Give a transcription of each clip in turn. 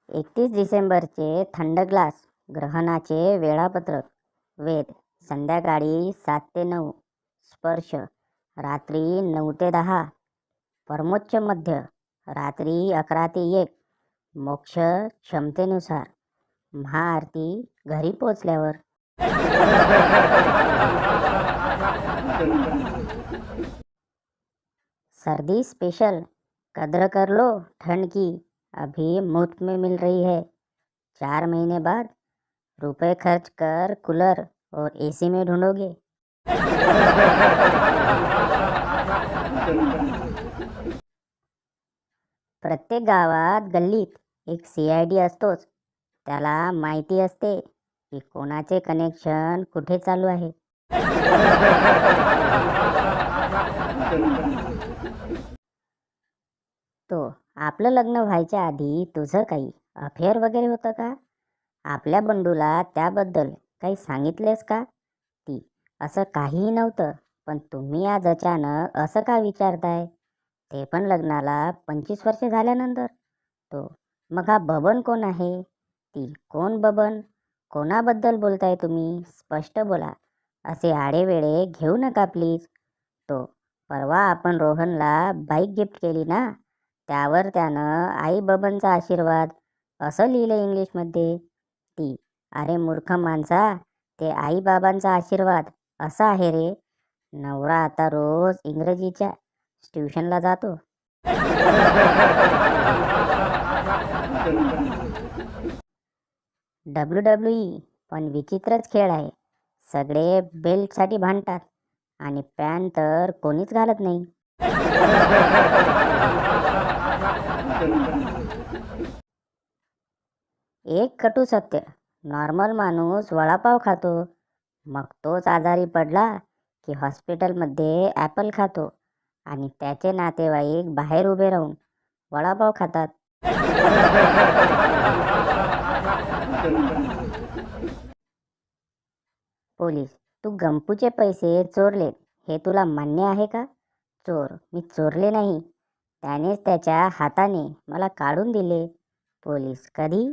31 डिसेंबरचे थंड ग्लास ग्रहणाचे वेळापत्रक. वेद संध्याकाळी 7 ते 9, स्पर्श रात्री 9 ते 10, परमोच्च मध्य रात्री 11 ते 1, मोक्ष क्षमतेनुसार, महाआरती घरी पोचल्यावर. सर्दी स्पेशल, कद्र कर लो ठंड की, अभी मुफ्त में मिल रही है। 4 महीने बाद रुपए खर्च कर कूलर और एसी में ढूंढोगे। प्रत्येक गावात गल्लीत एक CID असतोच. त्याला माहिती असते की कोणाचे कनेक्शन कुठे चालू आहे. तो आपलं लग्न व्हायच्या आधी तुझं काही अफेअर वगैरे होतं का? आपल्या बंडूला त्याबद्दल काही सांगितलेस का? ती असं काहीही नव्हतं, पण तुम्ही आज अचानक असं का विचारताय? ते पण लग्नाला 25 वर्षे झाल्यानंतर. तो मग हा बबन कोण आहे? ती कोण बबन? कोणाबद्दल बोलताय तुम्ही? स्पष्ट बोला. असे आडेवेळे घेऊ नका प्लीज. तो परवा आपण रोहनला बाईक गिफ्ट केली ना, त्यावर त्यानं आई बबनचा आशीर्वाद असं लिहिलं इंग्लिशमध्ये. ती अरे मूर्ख माणसा, ते आई बाबांचा आशीर्वाद असा आहे रे. नवरा आता रोज इंग्रजीच्या ट्युशनला जातो. WWE पण विचित्रच खेळ आहे. सगळे बेल्टसाठी भांडतात आणि पॅन्ट तर कोणीच घालत नाही. एक कटू सत्य, नॉर्मल माणूस वडापाव खातो, मग तोच आजारी पडला की हॉस्पिटलमध्ये ॲपल खातो आणि त्याचे नातेवाईक बाहेर उभे राहून वडापाव खातात. पोलीस, तू गंपूचे पैसे चोरले हे तुला मान्य आहे का? चोर, मी चोरले नाही, त्यानेच त्याच्या हाताने मला काढून दिले. पोलीस, कधी?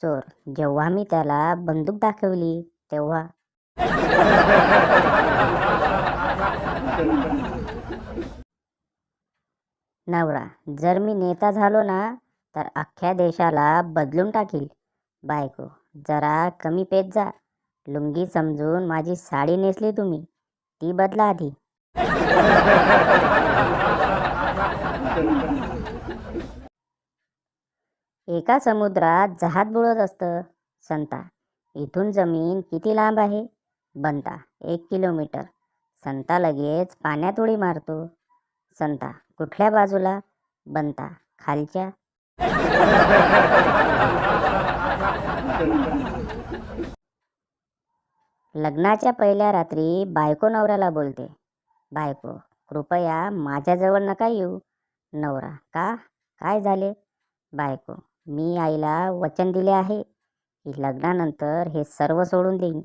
चोर, जेव्हा मी त्याला बंदूक दाखवली तेव्हा. नवरा, जर मी नेता झालो ना तर अख्ख्या देशाला बदलून टाकील. बायको, जरा कमी पेत जा. लुंगी समजून माझी साडी नेसली तुम्ही, ती बदला आधी. एका समुद्रात जहाज बुडत असतं. संता, इथून जमीन किती लांब आहे? बनता, 1 किलोमीटर. संता लगेच पाण्यात उडी मारतो. संता, कुठल्या बाजूला? बनता, खालच्या. लग्नाच्या पहिल्या रात्री बायको नवऱ्याला बोलते, बायको, कृपया माझ्याजवळ नका येऊ. नवरा, का? काय झाले? बायको, मी आईला वचन दिले आहे की लग्नानंतर हे सर्व सोडून देईन.